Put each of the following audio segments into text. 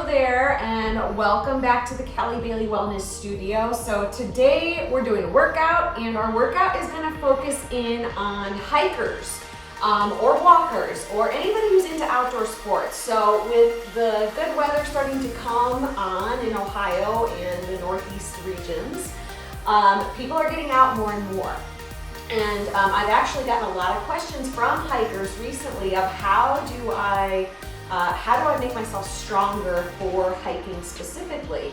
Hello there, and welcome back to the Kelly Bailey Wellness Studio. So today we're doing a workout, and our workout is going to focus in on hikers or walkers or anybody who's into outdoor sports. So with the good weather starting to come on in Ohio and the Northeast regions, people are getting out more and more. And I've actually gotten a lot of questions from hikers recently of how do I make myself stronger for hiking specifically.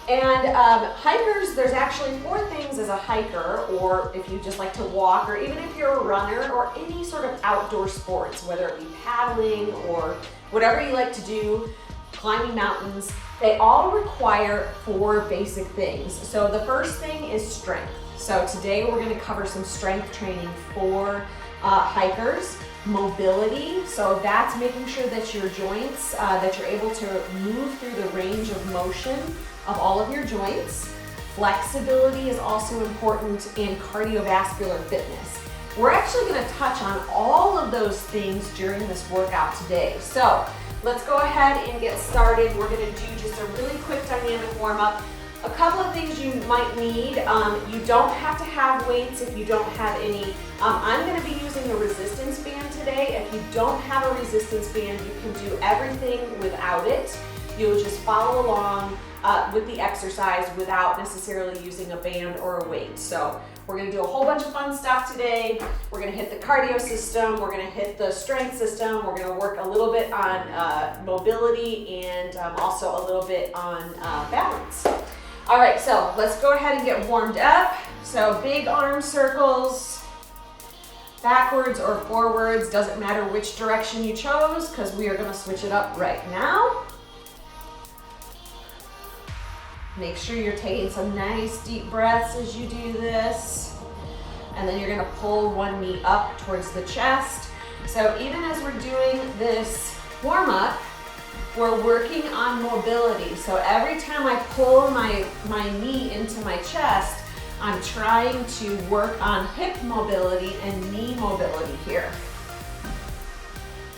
And hikers, there's actually 4 things as a hiker, or if you just like to walk, or even if you're a runner or any sort of outdoor sports, whether it be paddling or whatever you like to do, climbing mountains, they all require 4 basic things. So the first thing is strength. So today we're going to cover some strength training for hikers. Mobility, so that's making sure that your joints, that you're able to move through the range of motion of all of your joints. Flexibility is also important, and cardiovascular fitness. We're actually going to touch on all of those things during this workout today. So let's go ahead and get started. We're going to do just a really quick dynamic warm-up. A couple of things you might need. You don't have to have weights if you don't have any. I'm going to be using a resistance band today. If you don't have a resistance band, you can do everything without it. You'll just follow along with the exercise without necessarily using a band or a weight. So we're going to do a whole bunch of fun stuff today. We're going to hit the cardio system. We're going to hit the strength system. We're going to work a little bit on mobility and also a little bit on balance. All right, so let's go ahead and get warmed up. So big arm circles, backwards or forwards, doesn't matter which direction you chose, because we are going to switch it up right now. Make sure you're taking some nice deep breaths as you do this. And then you're going to pull one knee up towards the chest. So even as we're doing this warm-up, we're working on mobility. So every time I pull my knee into my chest, I'm trying to work on hip mobility and knee mobility here.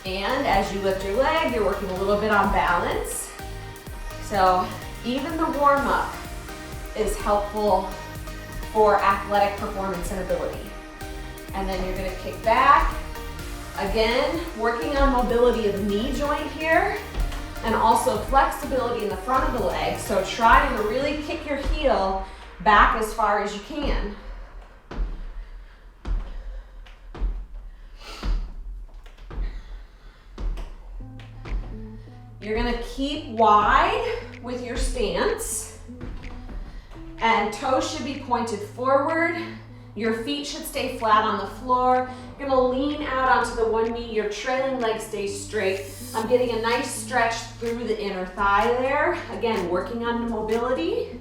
And as you lift your leg, you're working a little bit on balance. So even the warm-up is helpful for athletic performance and ability. And then you're going to kick back. Again, working on mobility of the knee joint here, and also flexibility in the front of the leg. So trying to really kick your heel back as far as you can. You're going to keep wide with your stance, and toes should be pointed forward. Your feet should stay flat on the floor. You're going to lean out onto the one knee. Your trailing leg stays straight. I'm getting a nice stretch through the inner thigh there. Again, working on mobility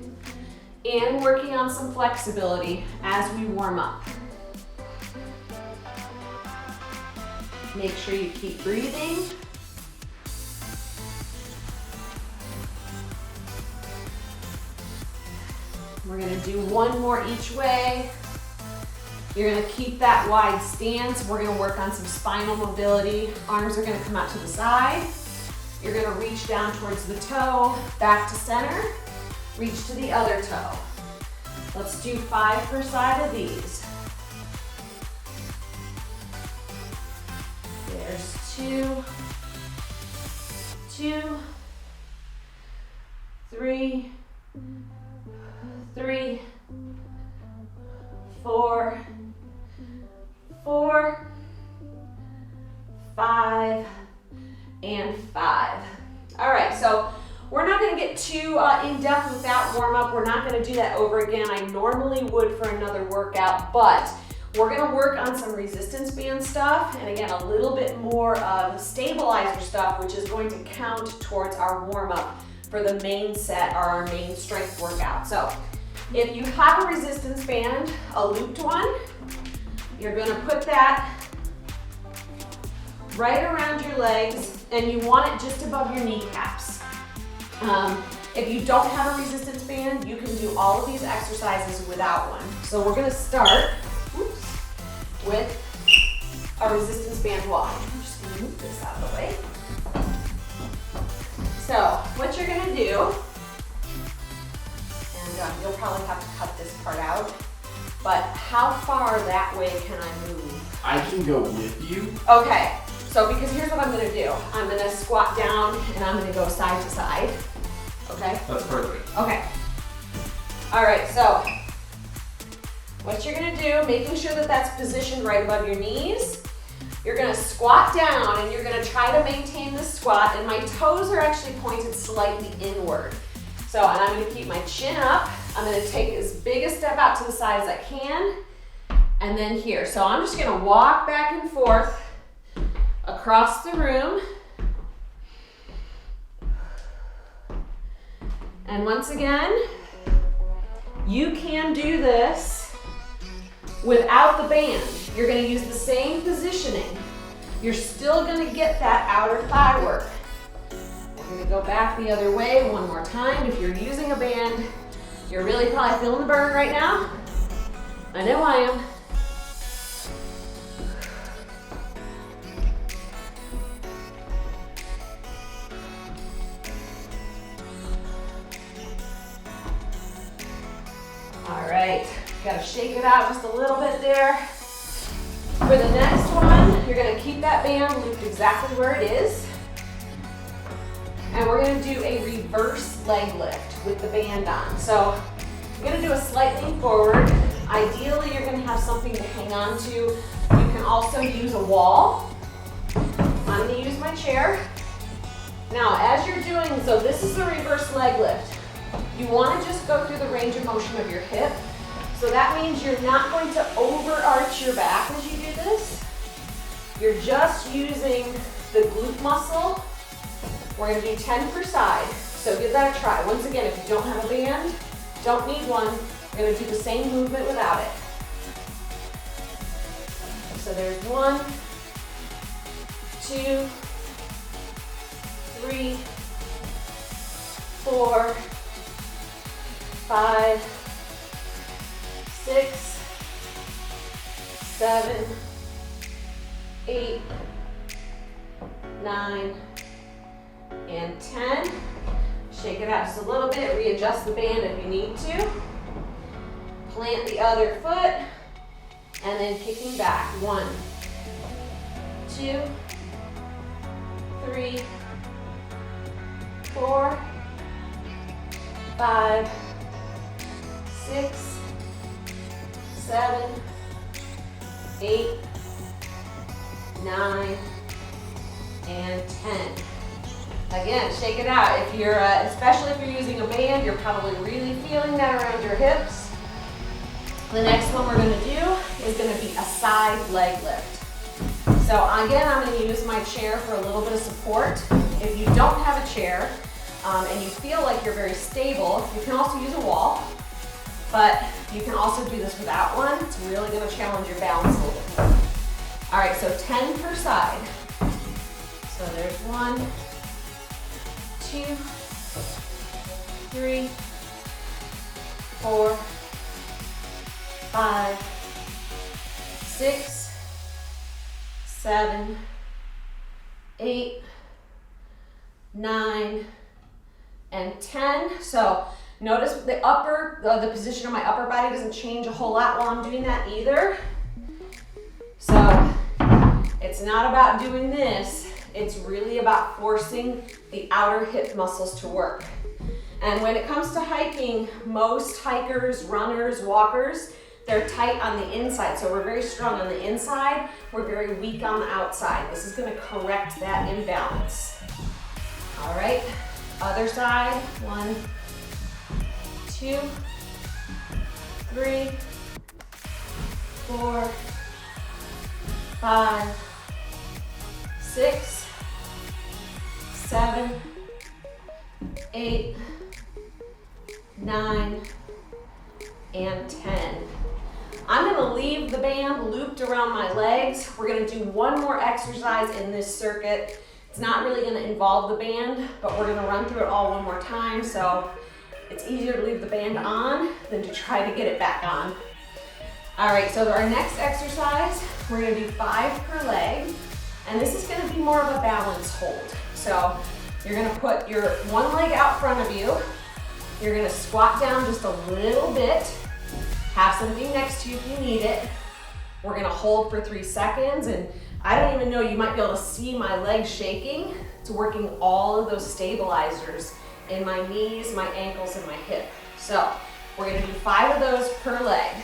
and working on some flexibility as we warm up. Make sure you keep breathing. We're going to do one more each way. You're going to keep that wide stance. We're going to work on some spinal mobility. Arms are going to come out to the side. You're going to reach down towards the toe, back to center, reach to the other toe. Let's do 5 per side of these. There's 2, 2, 3, 3, 4, 4, 5, and 5. All right, so we're not going to get too in-depth with that warm-up. We're not going to do that over again. I normally would for another workout, but we're going to work on some resistance band stuff, and again, a little bit more of stabilizer stuff, which is going to count towards our warm-up for the main set or our main strength workout. So if you have a resistance band, a looped one, you're going to put that right around your legs, and you want it just above your kneecaps. If you don't have a resistance band, you can do all of these exercises without one. So we're going to start with a resistance band walk. I'm just going to move this out of the way. So what you're gonna do, and you'll probably have to cut this part out, but how far that way can I move? I can go with you. Okay, so because here's what I'm gonna do. I'm gonna squat down and I'm gonna go side to side, okay? That's perfect. Okay. All right, so what you're gonna do, making sure that that's positioned right above your knees, you're gonna squat down and you're gonna try to maintain the squat, and my toes are actually pointed slightly inward. So, and I'm gonna keep my chin up. I'm gonna take as big a step out to the side as I can, and then here. So I'm just gonna walk back and forth across the room. And once again, you can do this without the band. You're gonna use the same positioning. You're still gonna get that outer thigh work. We're gonna go back the other way one more time. If you're using a band, you're really probably feeling the burn right now. I know I am. All right, gotta shake it out just a little bit there. For the next one, you're gonna keep that band looped exactly where it is. And we're gonna do a reverse leg lift with the band on. So you're gonna do a slight lean forward. Ideally, you're gonna have something to hang on to. You can also use a wall. I'm gonna use my chair. Now, as you're doing, so this is a reverse leg lift. You wanna just go through the range of motion of your hip. So that means you're not going to overarch your back as you do this. You're just using the glute muscle. We're gonna do 10 per side. So give that a try. Once again, if you don't have a band, don't need one, we're gonna do the same movement without it. So there's 1, 2, 3, 4, 5, 6, 7, 8, 9, and 10. Shake it out just a little bit, readjust the band if you need to. Plant the other foot, and then kicking back. 1, 2, 3, 4, 5, 6, 7, 8, 9, and 10. Again, shake it out. If you're, especially if you're using a band, you're probably really feeling that around your hips. The next one we're gonna do is gonna be a side leg lift. So again, I'm gonna use my chair for a little bit of support. If you don't have a chair and you feel like you're very stable, you can also use a wall, but you can also do this without one. It's really gonna challenge your balance a little bit more. All right, so 10 per side. So there's 1, 2, 3, 4, 5, 6, 7, 8, 9, and 10. So notice the position of my upper body doesn't change a whole lot while I'm doing that either. So it's not about doing this. It's really about forcing the outer hip muscles to work. And when it comes to hiking, most hikers, runners, walkers, they're tight on the inside. So we're very strong on the inside. We're very weak on the outside. This is gonna correct that imbalance. All right, other side. 1, 2, 3, 4, 5, 6, 7, 8, 9, and 10. I'm gonna leave the band looped around my legs. We're gonna do one more exercise in this circuit. It's not really gonna involve the band, but we're gonna run through it all one more time, so it's easier to leave the band on than to try to get it back on. All right, so our next exercise, we're gonna do 5 per leg, and this is gonna be more of a balance hold. So You're gonna put your one leg out front of you. You're gonna squat down just a little bit. Have something next to you if you need it. We're gonna hold for 3 seconds, and I don't even know, you might be able to see my legs shaking. It's working all of those stabilizers in my knees, my ankles, and my hip. So we're gonna do 5 of those per leg.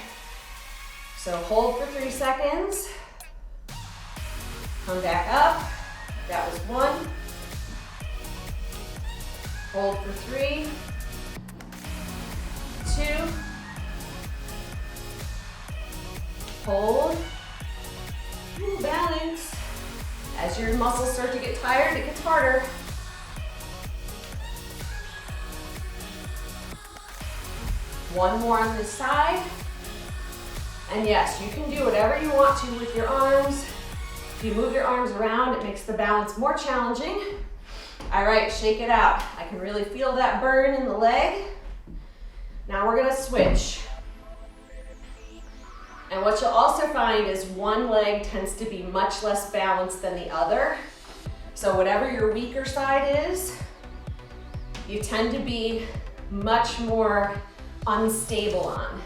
So hold for 3 seconds. Come back up. That was 1. Hold for 3, 2, hold, ooh, balance. As your muscles start to get tired, it gets harder. One more on this side. And yes, you can do whatever you want to with your arms. If you move your arms around, it makes the balance more challenging. All right, shake it out. I can really feel that burn in the leg. Now we're gonna switch. And what you'll also find is one leg tends to be much less balanced than the other. So whatever your weaker side is, you tend to be much more unstable on.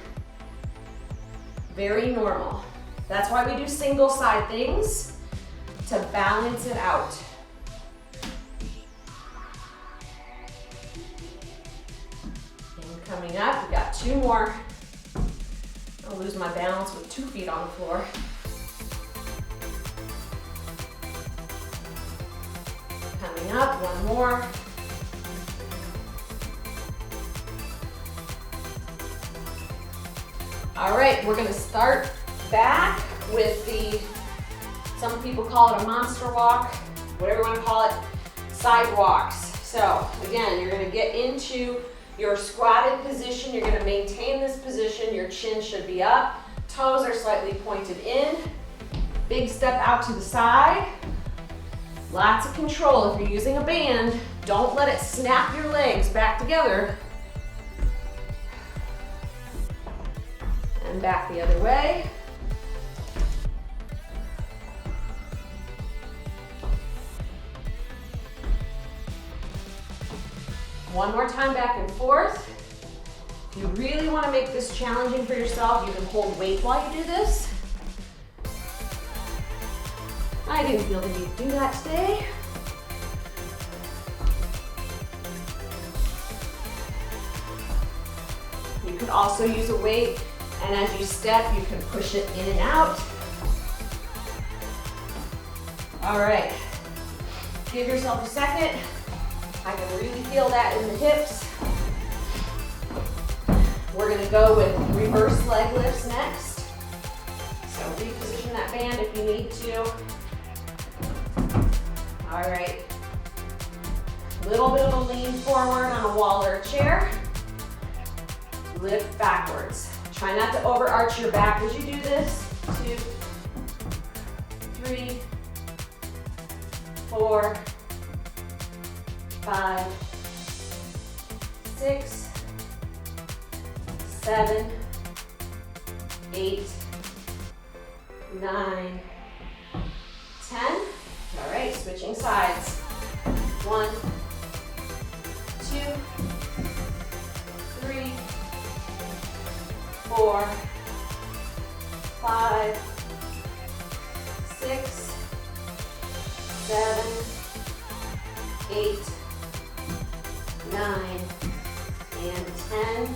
Very normal. That's why we do single side things, to balance it out. And coming up, we got 2 more. I'll lose my balance with 2 feet on the floor. Coming up, 1 more. All right, we're gonna start back with some people call it a monster walk, whatever you wanna call it, side walks. So again, you're gonna get into your squatted position. You're gonna maintain this position. Your chin should be up. Toes are slightly pointed in. Big step out to the side. Lots of control. If you're using a band, don't let it snap your legs back together. And back the other way. One more time back and forth. If you really want to make this challenging for yourself, you can hold weight while you do this. I didn't feel the need to do that today. You could also use a weight, and as you step, you can push it in and out. All right, give yourself a second. I can really feel that in the hips. We're gonna go with reverse leg lifts next. So reposition that band if you need to. All right, little bit of a lean forward on a wall or a chair. Lift backwards. Try not to overarch your back as you do this. 2, 3, 4, 5, 6, 7, 8, 9, 10. All right, switching sides. 1, 2, 3, 4, 5, 6, 7, 8, 9, and 10.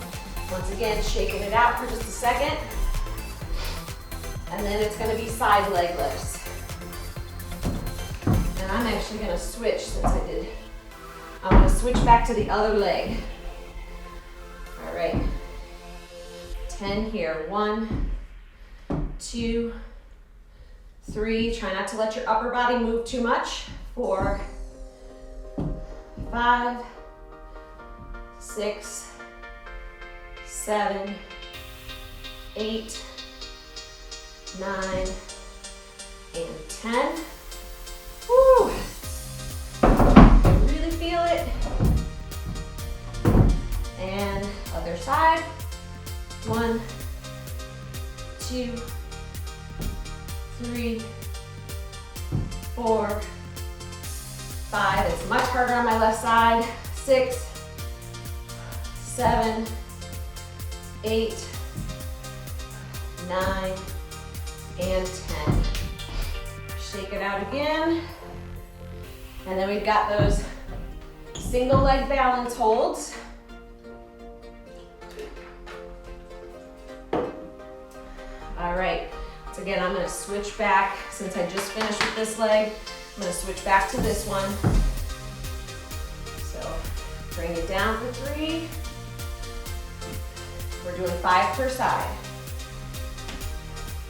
Once again, shaking it out for just a second. And then it's gonna be side leg lifts. And I'm actually gonna switch since I'm gonna switch back to the other leg. All right, 10 here. 1, 2, 3. Try not to let your upper body move too much. 4, 5, 6, 7, 8, 9, and 10. Woo! Really feel it. And other side. 1, 2, 3, 4, 5, it's much harder on my left side. 6, 7, 8, 9, and 10. Shake it out again. And then we've got those single leg balance holds. All right, so again, I'm gonna switch back. Since I just finished with this leg, I'm gonna switch back to this one. So bring it down for 3. We're doing 5 per side.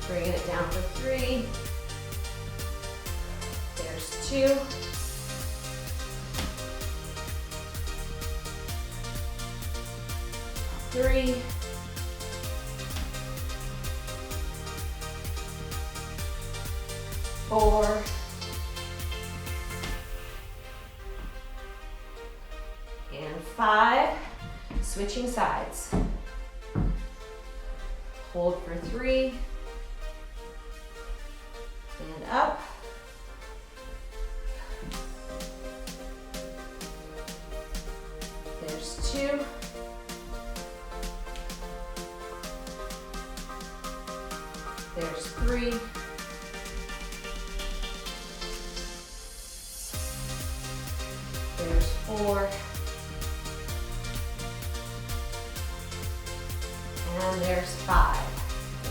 Bringing it down for 3. There's 2. Three. 4. And 5. Switching sides. Hold for 3. And up. There's 2. There's 3. There's 4. And there's 5.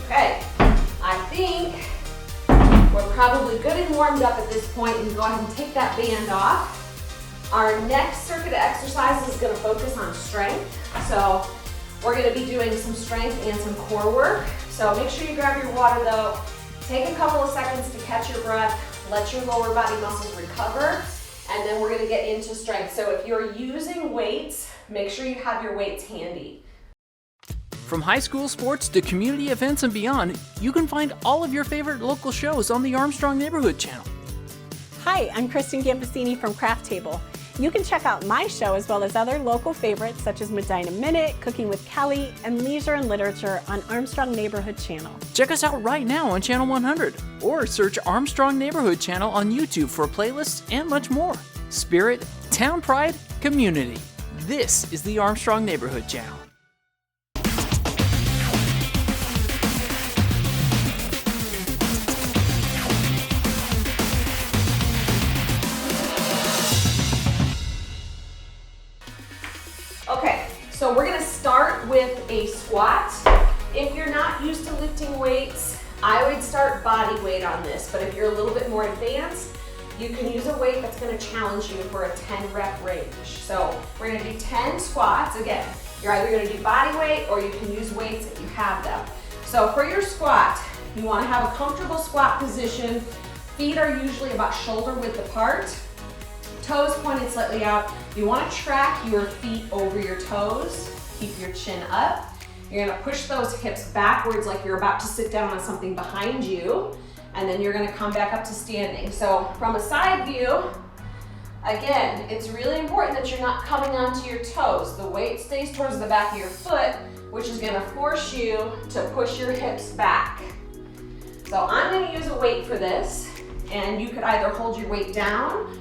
Okay, I think we're probably good and warmed up at this point. You can go ahead and take that band off. Our next circuit of exercises is going to focus on strength. So we're going to be doing some strength and some core work. So make sure you grab your water though. Take a couple of seconds to catch your breath. Let your lower body muscles recover. And then we're going to get into strength. So if you're using weights, make sure you have your weights handy. From high school sports to community events and beyond, you can find all of your favorite local shows on the Armstrong Neighborhood Channel. Hi, I'm Kristen Gambasini from Craft Table. You can check out my show as well as other local favorites such as Medina Minute, Cooking with Kelly, and Leisure and Literature on Armstrong Neighborhood Channel. Check us out right now on Channel 100 or search Armstrong Neighborhood Channel on YouTube for playlists and much more. Spirit, town pride, community. This is the Armstrong Neighborhood Channel. Okay, so we're gonna start with a squat. If you're not used to lifting weights, I would start body weight on this, but if you're a little bit more advanced, you can use a weight that's gonna challenge you for a 10 rep range. So we're gonna do 10 squats. Again, you're either gonna do body weight or you can use weights if you have them. So for your squat, you wanna have a comfortable squat position. Feet are usually about shoulder width apart. Toes pointed slightly out. You want to track your feet over your toes. Keep your chin up. You're going to push those hips backwards like you're about to sit down on something behind you. And then you're going to come back up to standing. So from a side view, again, it's really important that you're not coming onto your toes. The weight stays towards the back of your foot, which is going to force you to push your hips back. So I'm going to use a weight for this. And you could either hold your weight down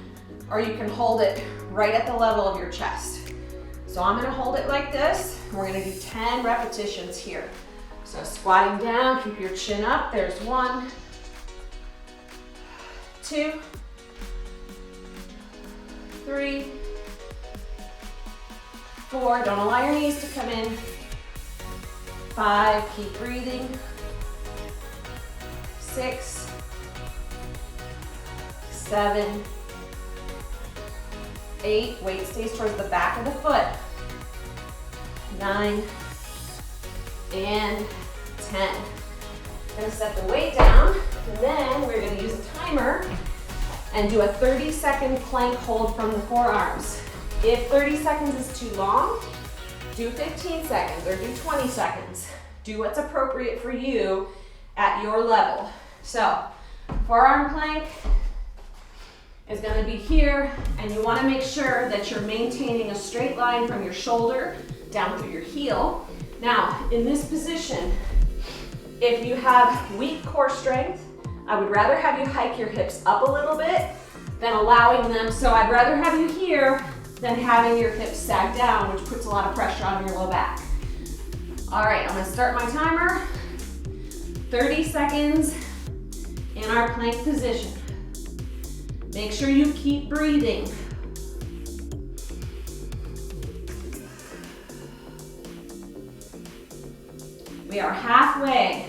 or you can hold it right at the level of your chest. So I'm gonna hold it like this, and we're gonna do 10 repetitions here. So squatting down, keep your chin up. There's 1, 2, 3, 4. Don't allow your knees to come in. 5, keep breathing. 6, 7, 8, weight stays towards the back of the foot. 9, and 10. I'm gonna set the weight down, and then we're gonna use a timer and do a 30-second plank hold from the forearms. If 30 seconds is too long, do 15 seconds or do 20 seconds. Do what's appropriate for you at your level. So, forearm plank is going to be here, and you want to make sure that you're maintaining a straight line from your shoulder down through your heel. Now, in this position, if you have weak core strength, I would rather have you hike your hips up a little bit than allowing them. So I'd rather have you here than having your hips sag down, which puts a lot of pressure on your low back. All right, I'm gonna start my timer. 30 seconds in our plank position. Make sure you keep breathing. We are halfway.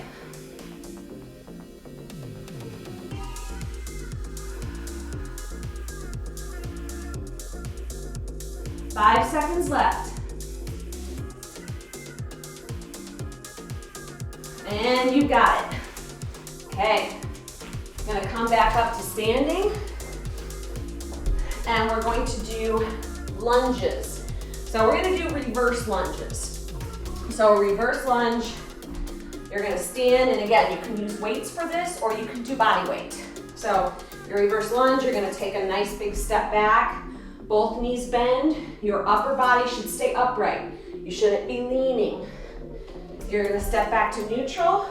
Five seconds left. And you got it. Okay, I'm gonna come back up to standing, and we're going to do lunges. So we're gonna do reverse lunges. So a reverse lunge, you're gonna stand, and again, you can use weights for this, or you can do body weight. So your reverse lunge, you're gonna take a nice big step back, both knees bend, your upper body should stay upright. You shouldn't be leaning. You're gonna step back to neutral,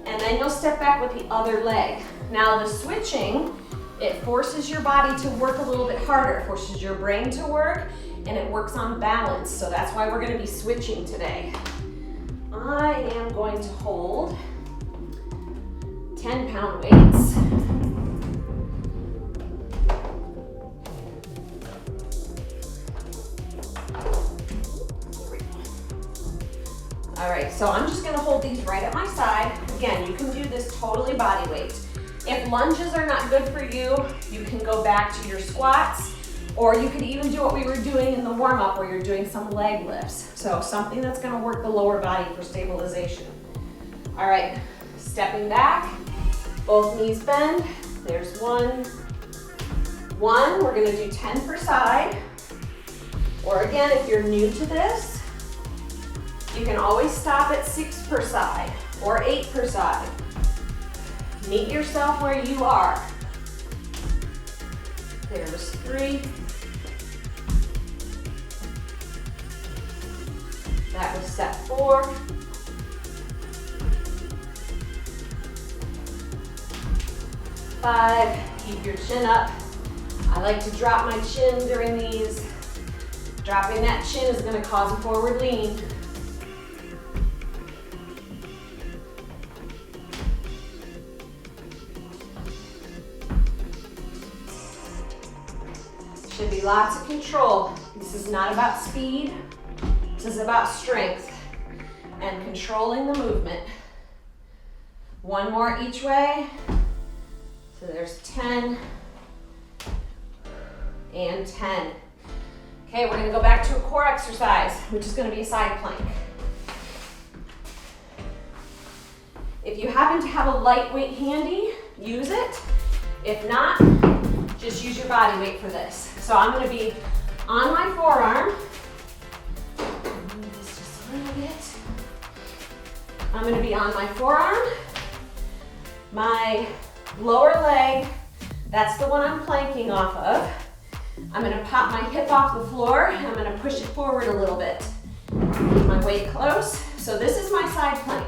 and then you'll step back with the other leg. Now the switching, it forces your body to work a little bit harder. It forces your brain to work, and it works on balance. So that's why we're gonna be switching today. I am going to hold 10-pound weights. All right, so I'm just gonna hold these right at my side. Again, you can do this totally body weight. If lunges are not good for you, you can go back to your squats, or you could even do what we were doing in the warm-up where you're doing some leg lifts. So something that's gonna work the lower body for stabilization. All right, stepping back, both knees bend. There's one. We're gonna do 10 per side. Or again, if you're new to this, you can always stop at 6 per side or 8 per side. Meet yourself where you are. There's 3. That was step 4. 5, keep your chin up. I like to drop my chin during these. Dropping that chin is gonna cause a forward lean. Should be lots of control. This is not about speed. This is about strength and controlling the movement. One more each way. So there's 10 and 10. Okay, we're gonna go back to a core exercise, which is gonna be a side plank. If you happen to have a lightweight handy, use it. If not, just use your body weight for this. So I'm gonna be on my forearm. Move this just a little bit. I'm gonna be on my forearm. My lower leg, that's the one I'm planking off of. I'm gonna pop my hip off the floor, and I'm gonna push it forward a little bit. Keep my weight close. So this is my side plank.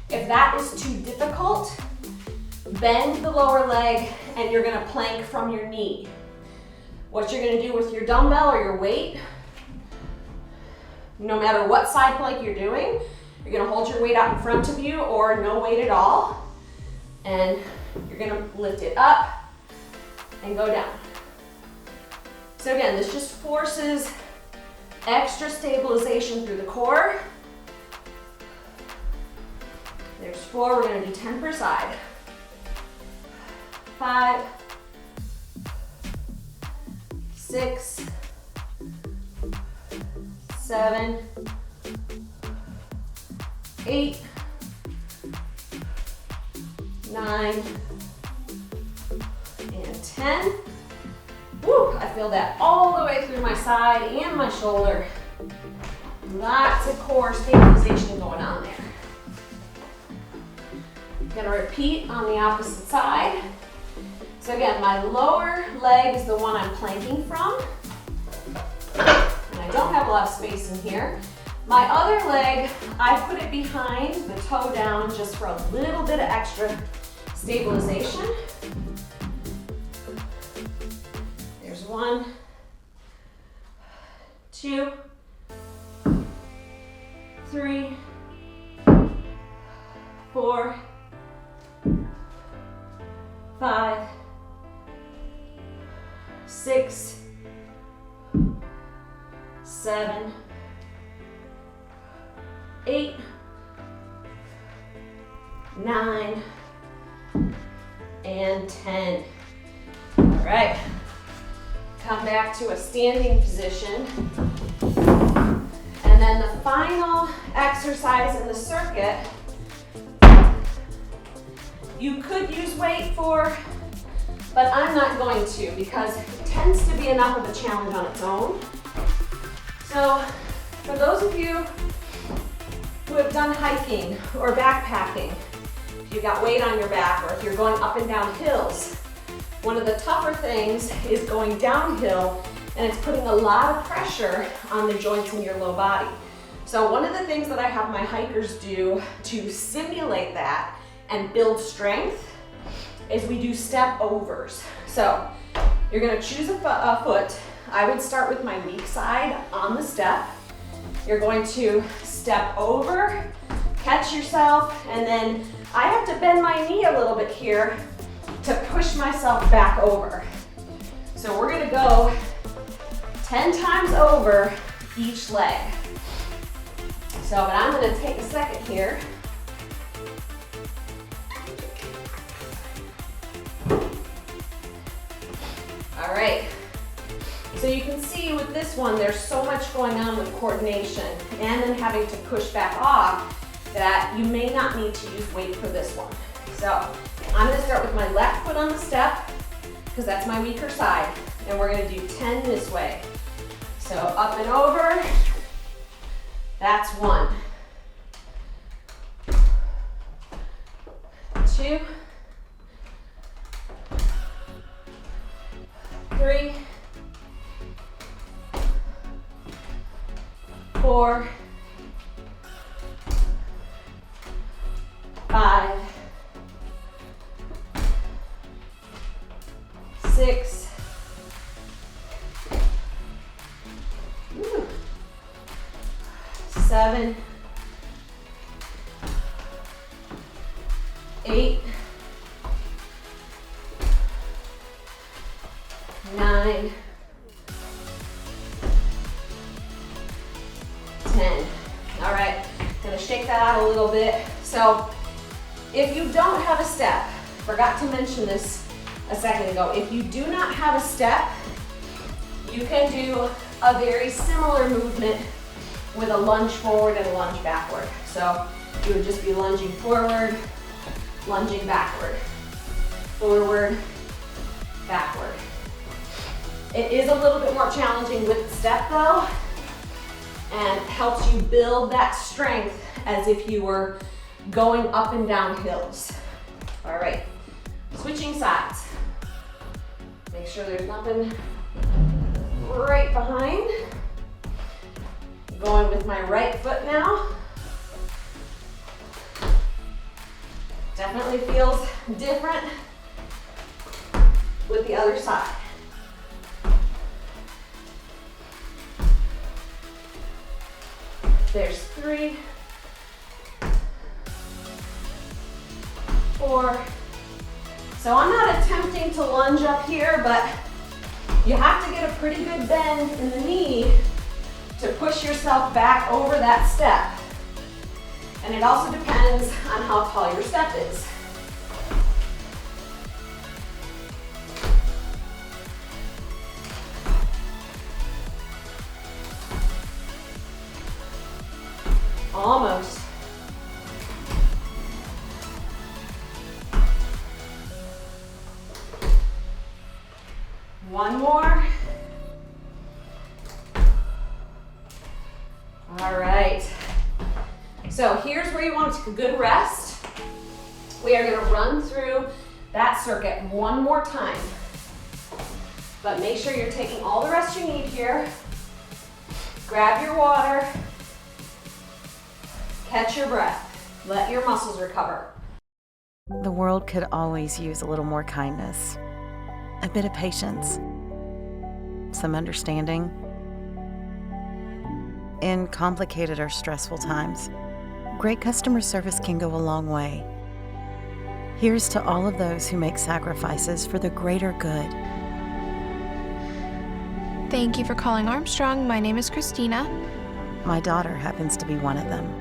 If that is too difficult, bend the lower leg, and you're gonna plank from your knee. What you're gonna do with your dumbbell or your weight, no matter what side plank you're doing, you're gonna hold your weight out in front of you or no weight at all, and you're gonna lift it up and go down. So again, this just forces extra stabilization through the core. There's 4, we're gonna do 10 per side. 5, 6, 7, 8, 9, and 10. Woo, I feel that all the way through my side and my shoulder. Lots of core stabilization going on there. Gonna repeat on the opposite side. So again, my lower leg is the one I'm planking from. And I don't have a lot of space in here. My other leg, I put it behind the toe down just for a little bit of extra stabilization. 1, 2, 3, 4, 5, 6, 7, 8, 9, and 10. All right. Come back to a standing position. And then the final exercise in the circuit, you could use weight for, but I'm not going to because it tends to be enough of a challenge on its own. So for those of you who have done hiking or backpacking, if you've got weight on your back or if you're going up and down hills, one of the tougher things is going downhill, and it's putting a lot of pressure on the joints in your low body. So one of the things that I have my hikers do to simulate that and build strength is we do step overs. So you're gonna choose a foot. I would start with my weak side on the step. You're going to step over, catch yourself, and then I have to bend my knee a little bit here to push myself back over. So we're gonna go 10 times over each leg. So, but I'm gonna take a second here. All right, so you can see with this one, there's so much going on with coordination and then having to push back off that you may not need to use weight for this one. So I'm gonna start with my left foot on the step because that's my weaker side, and we're gonna do 10 this way. So up and over, that's 1, 2, 3, 4, 5, 6, 7, 8, 9, 10. All right, gonna shake that out a little bit. So if you don't have a step, forgot to mention this a second ago, if you do not have a step, you can do a very similar movement with a lunge forward and a lunge backward. So you would just be lunging forward, lunging backward, forward, backward. It is a little bit more challenging with the step though, and helps you build that strength as if you were going up and down hills. All right, switching sides. Make sure there's nothing right behind. Going with my right foot now. Definitely feels different with the other side. There's 3, 4. So I'm not attempting to lunge up here, but you have to get a pretty good bend in the knee to push yourself back over that step. And it also depends on how tall your step is. Almost. One more. All right. So here's where you want to take a good rest. We are going to run through that circuit one more time. But make sure you're taking all the rest you need here. Grab your water. Catch your breath. Let your muscles recover. The world could always use a little more kindness, a bit of patience, some understanding. In complicated or stressful times, great customer service can go a long way. Here's to all of those who make sacrifices for the greater good. Thank you for calling Armstrong. My name is Christina. My daughter happens to be one of them.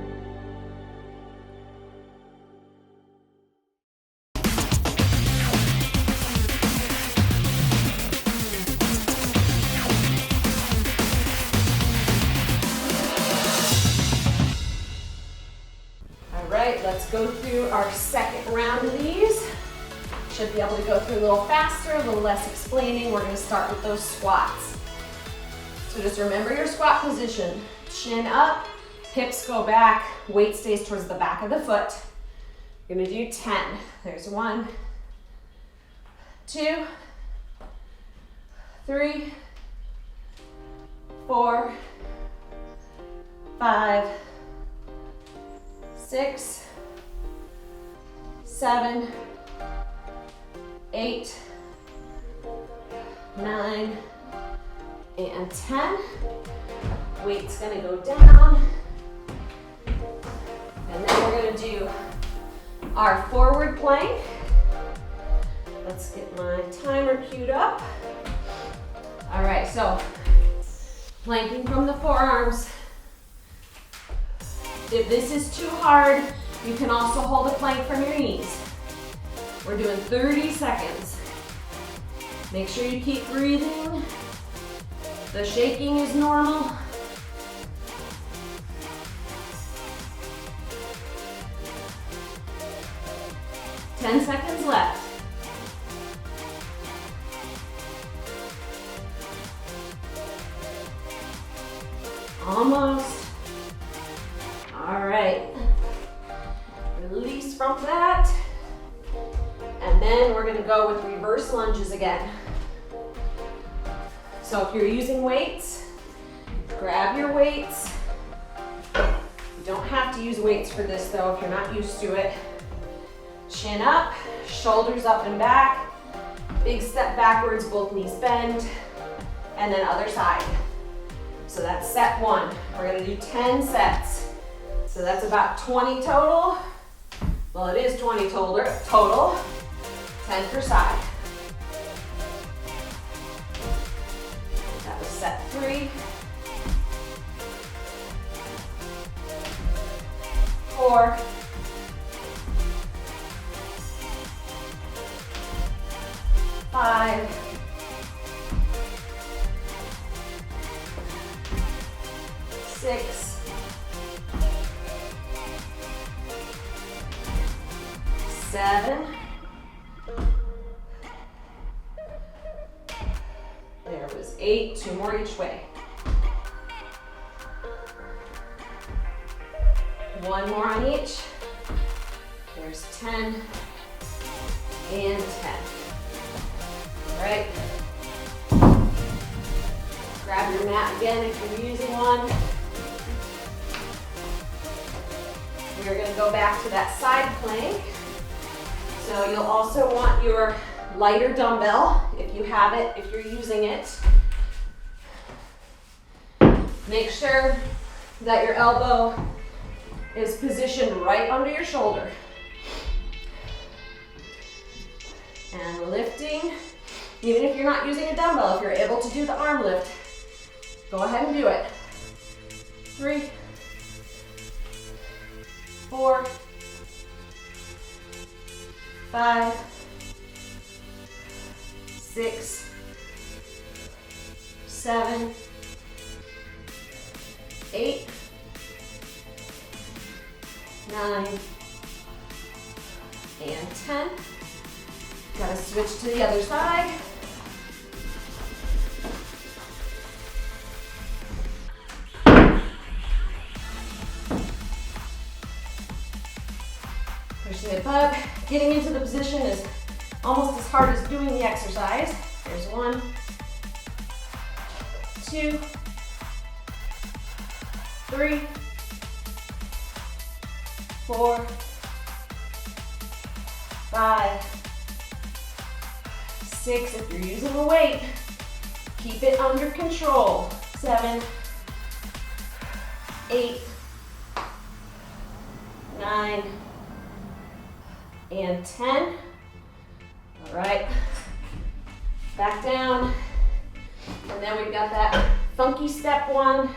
All right, let's go through our second round of these. Should be able to go through a little faster, a little less explaining. We're going to start with those squats. So just remember your squat position. Chin up, hips go back, weight stays towards the back of the foot. You're going to do 10. There's 1, 2, 3, 4, 5, 6, 7, 8, 9, and 10. Weight's gonna go down. And then we're gonna do our forward plank. Let's get my timer queued up. All right, so planking from the forearms. If this is too hard, you can also hold a plank from your knees. We're doing 30 seconds. Make sure you keep breathing. The shaking is normal. Ten seconds left. Almost. All right. Release from that. And then we're gonna go with reverse lunges again. So if you're using weights, grab your weights. You don't have to use weights for this though if you're not used to it. Chin up, shoulders up and back. Big step backwards, both knees bend. And then other side. So that's set 1. We're gonna do 10 sets. So that's about 20 total. Well, it is 20 total. 10 per side. That was set 3. 4. 5. 6. 7. There was 8, 2 more each way. 1 more on each. There's 10 and 10. All right. Grab your mat again if you're using one. We're going to go back to that side plank. So you'll also want your lighter dumbbell if you have it, if you're using it. Make sure that your elbow is positioned right under your shoulder. And lifting, even if you're not using a dumbbell, if you're able to do the arm lift, go ahead and do it. 3, 4, 5, 6, 7, 8, 9, and 10. Gotta switch to the other side. Push the hip up. Getting into the position is almost as hard as doing the exercise. There's 1, 2, 3, 4, 5, 6. If you're using a weight, Keep it under control. 7, 8, 9, and 10. All right, back down. And then we've got that funky step 1.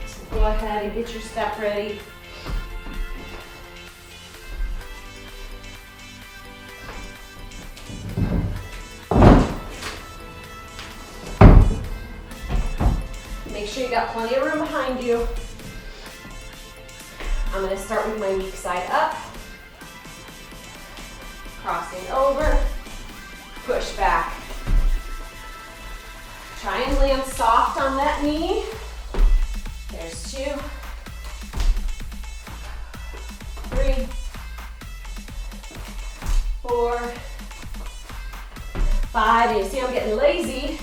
So go ahead and get your step ready. Make sure you got plenty of room behind you. I'm going to start with my weak side up. Crossing over, push back. Try and land soft on that knee. There's 2, 3, 4, 5. And you see I'm getting lazy.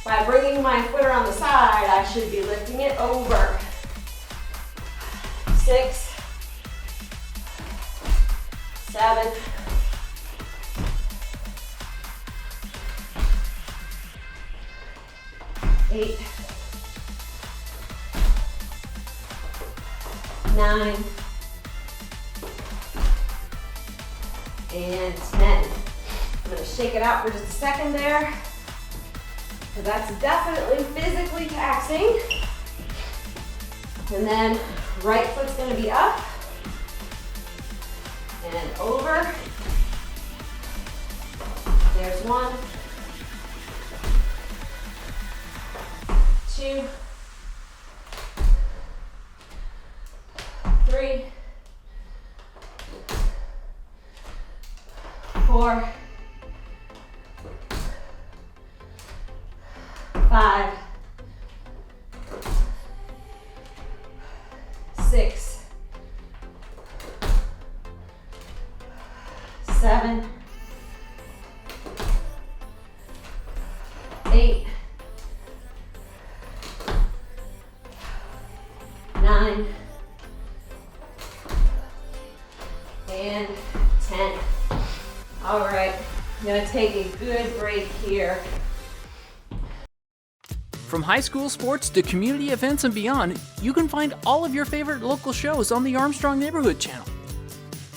By bringing my foot around the side, I should be lifting it over. 6, 7, 8, 9, and 10. I'm going to shake it out for just a second there. So that's definitely physically taxing. And then right foot's going to be up and over. There's 1, 2, 3, 4, 5, 6, 7, 8, 9, and 10. All right, I'm gonna take a good break here. From high school sports to community events and beyond, you can find all of your favorite local shows on the Armstrong Neighborhood Channel.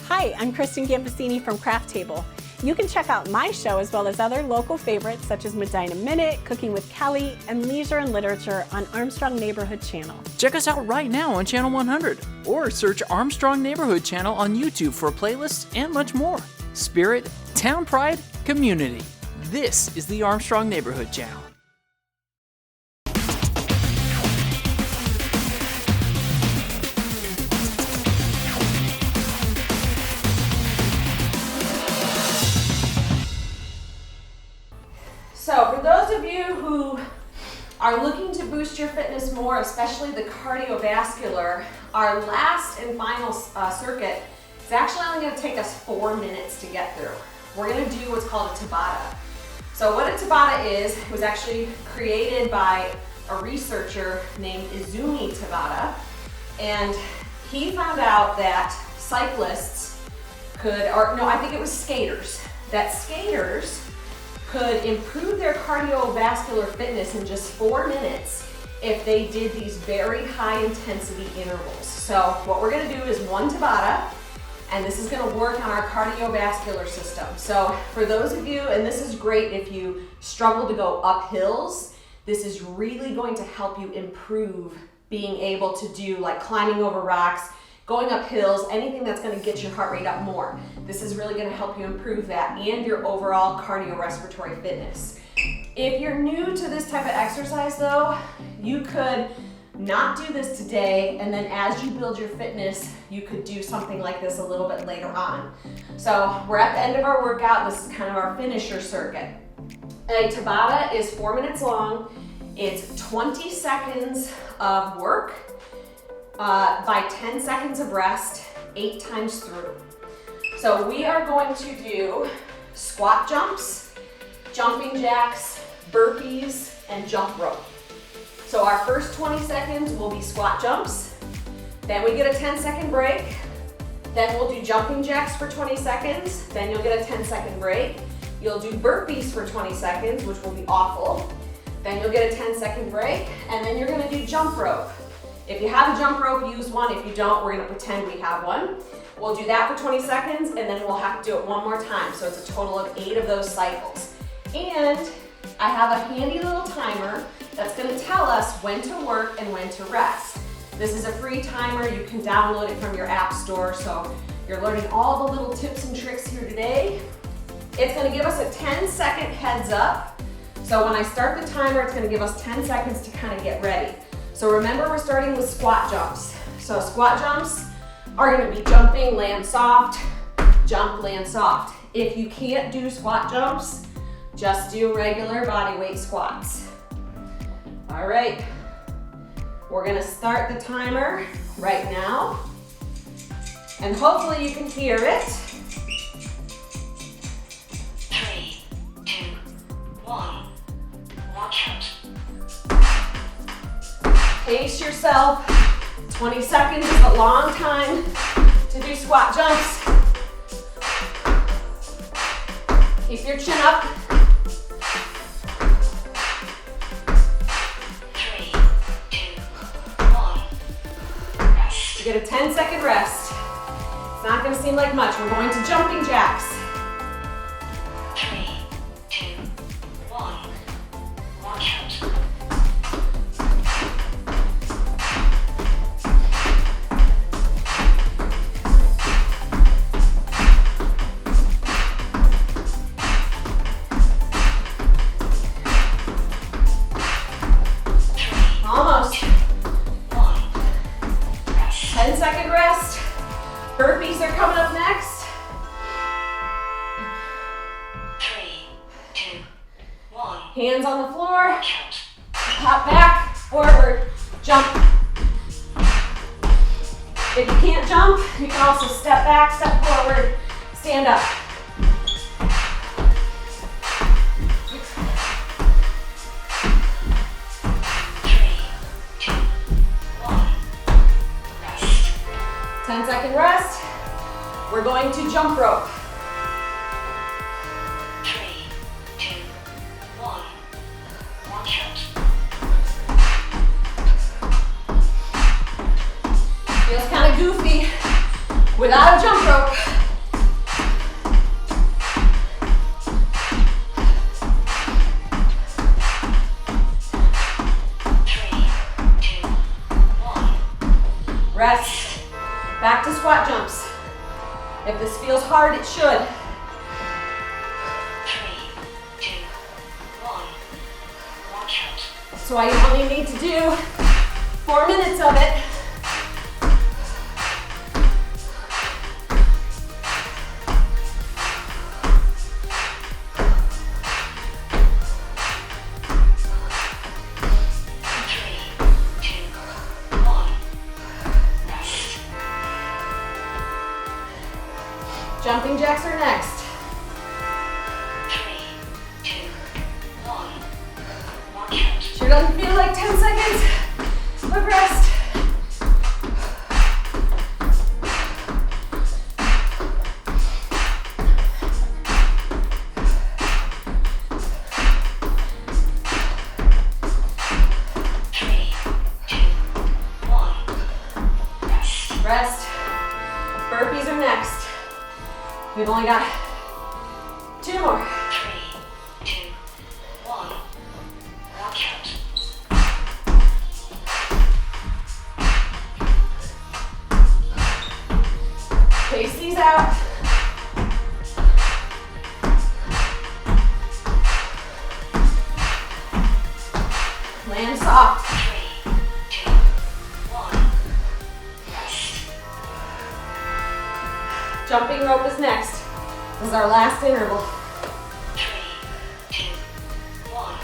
Hi, I'm Kristen Gambasini from Craft Table. You can check out my show as well as other local favorites such as Medina Minute, Cooking with Kelly, and Leisure and Literature on Armstrong Neighborhood Channel. Check us out right now on Channel 100, or search Armstrong Neighborhood Channel on YouTube for playlists and much more. Spirit, town pride, community. This is the Armstrong Neighborhood Channel. So for those of you who are looking to boost your fitness more, especially the cardiovascular, our last and final circuit is actually only going to take us 4 minutes to get through. We're going to do what's called a Tabata. So what a Tabata is, it was actually created by a researcher named Izumi Tabata, and he found out that cyclists could, or no, I think it was skaters, that skaters could improve their cardiovascular fitness in just 4 minutes if they did these very high intensity intervals. So what we're gonna do is 1 Tabata, and this is gonna work on our cardiovascular system. So for those of you, and this is great if you struggle to go up hills, this is really going to help you improve being able to do like climbing over rocks, going up hills, anything that's going to get your heart rate up more. This is really going to help you improve that and your overall cardiorespiratory fitness. If you're new to this type of exercise though, you could not do this today, and then as you build your fitness, you could do something like this a little bit later on. So we're at the end of our workout. This is kind of our finisher circuit. A Tabata is 4 minutes long. It's 20 seconds of work by 10 seconds of rest, 8 times through. So we are going to do squat jumps, jumping jacks, burpees, and jump rope. So our first 20 seconds will be squat jumps, then we get a 10-second break, then we'll do jumping jacks for 20 seconds, then you'll get a 10-second break, You'll do burpees for 20 seconds, which will be awful. Then you'll get a 10-second break, and then you're gonna do jump rope. If you have a jump rope, use one. If you don't, we're gonna pretend we have one. We'll do that for 20 seconds, and then we'll have to do it one more time. So it's a total of 8 of those cycles. And I have a handy little timer that's gonna tell us when to work and when to rest. This is a free timer. You can download it from your app store. So you're learning all the little tips and tricks here today. It's gonna give us a 10-second heads up. So when I start the timer, it's gonna give us 10 seconds to kind of get ready. So remember, we're starting with squat jumps. So squat jumps are gonna be jumping, land soft, jump, land soft. If you can't do squat jumps, just do regular body weight squats. All right, we're gonna start the timer right now. And hopefully you can hear it. 3, 2, 1, watch out. Pace yourself. 20 seconds is a long time to do squat jumps. Keep your chin up. 3, 2, 1, rest. You get a 10-second rest. It's not gonna seem like much. We're going to jumping jacks. 3, 2, 1, watch out. Almost. 1, rest. 10-second rest. Burpees are coming up next. 3, 2, 1, Hands on the floor. watch out. Pop back, forward, jump. If you can't jump, you can also step back, step forward, stand up. Three, 2, 1, rest. 10-second rest. We're going to jump rope. 3, 2, 1, watch out. Feels kind of goofy without a jump rope. Three, 2, 1, Rest. Back to squat jumps. If this feels hard, it should. 3, 2, 1, watch out. So I only need to do 4 minutes of it. Three, 2, 1, rest. Jumping jacks are next. 3, 2, 1, watch out. Sure doesn't feel like 10 seconds of rest. Three, 2, 1, rest. Rest. Burpees are next. We've only got 2 more. 3, 2, 1, watch out. Pace these out. Land soft. 3, 2, 1, rest. Jumping rope is next. This is our last interval. 3, 2, 1,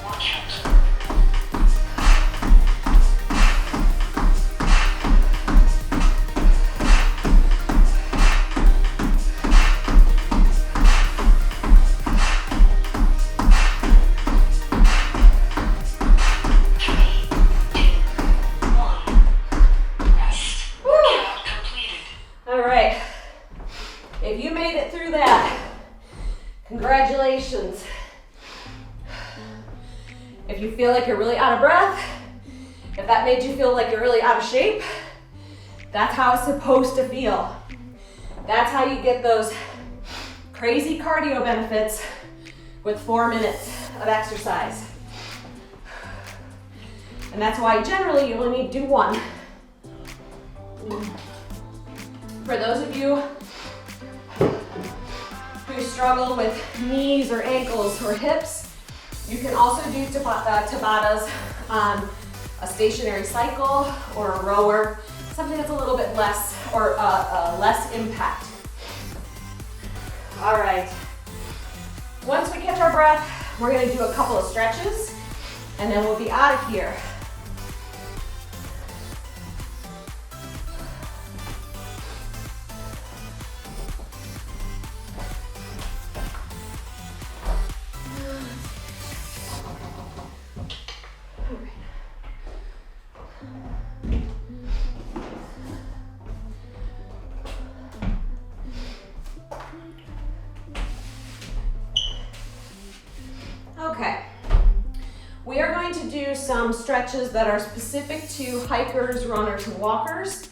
watch out. Three, 2, 1, rest. Workout completed. All right. If you made it through that, Congratulations. If you feel like you're really out of breath, if that made you feel like you're really out of shape, that's how it's supposed to feel. That's how you get those crazy cardio benefits with 4 minutes of exercise. And that's why generally you only need to do one. For those of you who struggle with knees or ankles or hips, you can also do Tabatas on a stationary cycle or a rower, something that's a little bit less or less impact. All right. Once we catch our breath, we're going to do a couple of stretches, and then we'll be out of here. Okay, we are going to do some stretches that are specific to hikers, runners, and walkers.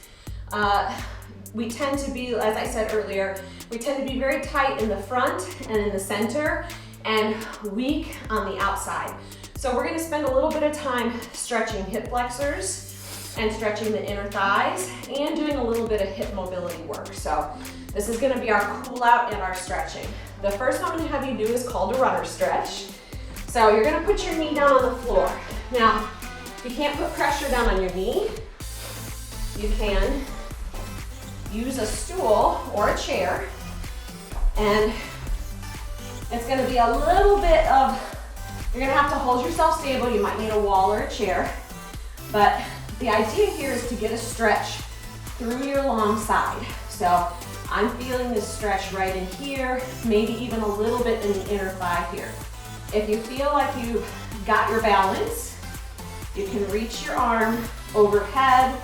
We tend to be, as I said earlier, we tend to be very tight in the front and in the center and weak on the outside. So we're going to spend a little bit of time stretching hip flexors and stretching the inner thighs and doing a little bit of hip mobility work. So this is going to be our cool out and our stretching. The first one I'm going to have you do is called a rudder stretch. So you're going to put your knee down on the floor. Now, if you can't put pressure down on your knee, you can use a stool or a chair, and it's going to be a little bit of, you're going to have to hold yourself stable. You might need a wall or a chair, but the idea here is to get a stretch through your long side. So I'm feeling this stretch right in here, maybe even a little bit in the inner thigh here. If you feel like you've got your balance, you can reach your arm overhead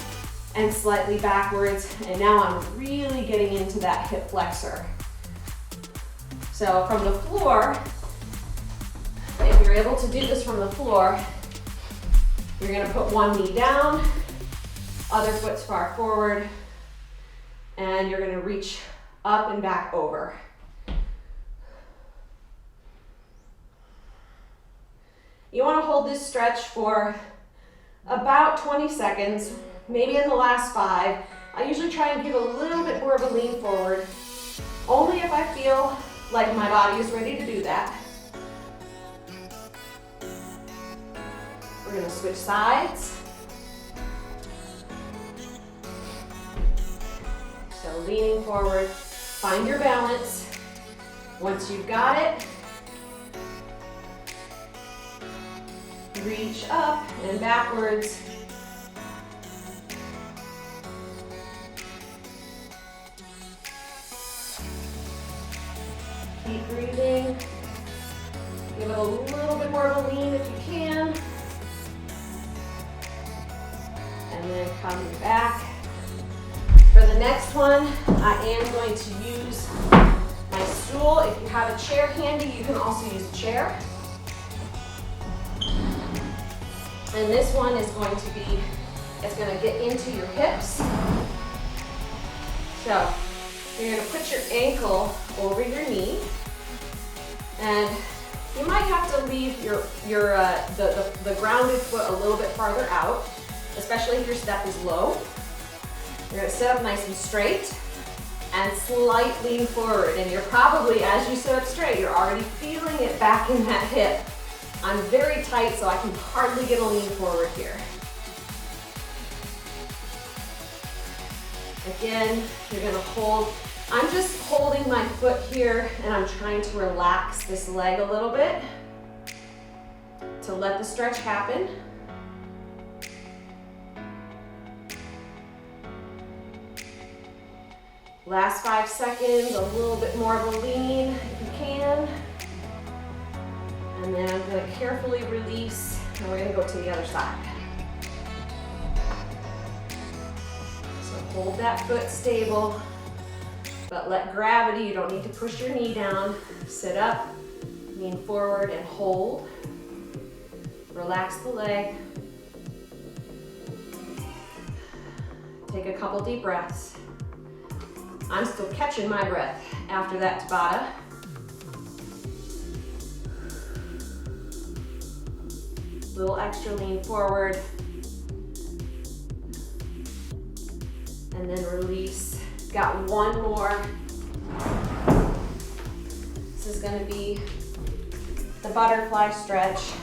and slightly backwards, and now I'm really getting into that hip flexor. So from the floor, if you're able to do this from the floor, you're gonna put one knee down, other foot's far forward, and you're gonna reach up and back over. You want to hold this stretch for about 20 seconds, maybe in the last 5. I usually try and give a little bit more of a lean forward, only if I feel like my body is ready to do that. We're going to switch sides. So leaning forward, find your balance. Once you've got it, reach up and backwards. Keep breathing. Give it a little bit more of a lean if you can. And then coming back. For the next one, I am going to use my stool. If you have a chair handy, you can also use a chair. And this one is going to be, it's going to get into your hips. So you're going to put your ankle over your knee, and you might have to leave the grounded foot a little bit farther out, especially if your step is low. You're going to sit up nice and straight and slight lean forward. And you're probably, as you sit up straight, you're already feeling it back in that hip. I'm very tight, so I can hardly get a lean forward here. Again, you're gonna hold. I'm just holding my foot here, and I'm trying to relax this leg a little bit to let the stretch happen. Last 5 seconds, a little bit more of a lean if you can. And then I'm going to carefully release, and we're going to go to the other side. So hold that foot stable, but but let gravity, you don't need to push your knee down. Sit up, lean forward and hold. Relax the leg. Take a couple deep breaths. I'm still catching my breath after that Tabata. Little extra lean forward. And then release. Got one more. This is gonna be the butterfly stretch.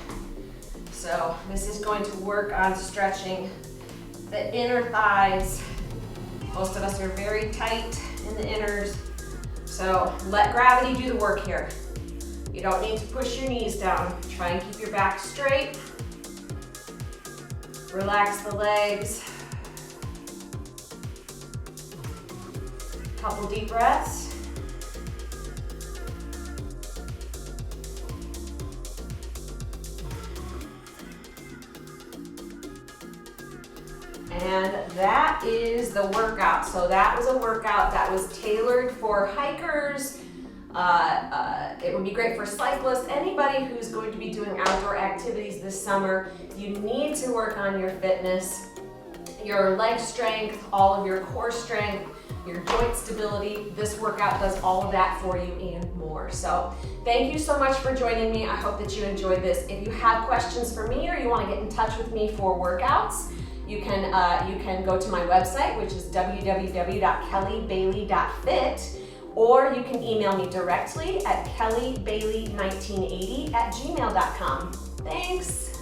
So this is going to work on stretching the inner thighs. Most of us are very tight in the inners. So let gravity do the work here. You don't need to push your knees down. Try and keep your back straight. Relax the legs. Couple deep breaths. And that is the workout. So that was a workout that was tailored for hikers. It would be great for cyclists, anybody who's going to be doing outdoor activities this summer. You need to work on your fitness, your leg strength, all of your core strength, your joint stability. This workout does all of that for you and more. So thank you so much for joining me. I hope that you enjoyed this. If you have questions for me or you want to get in touch with me for workouts, you can go to my website, which is www.kellybailey.fit, or you can email me directly at kellybailey1980@gmail.com. Thanks.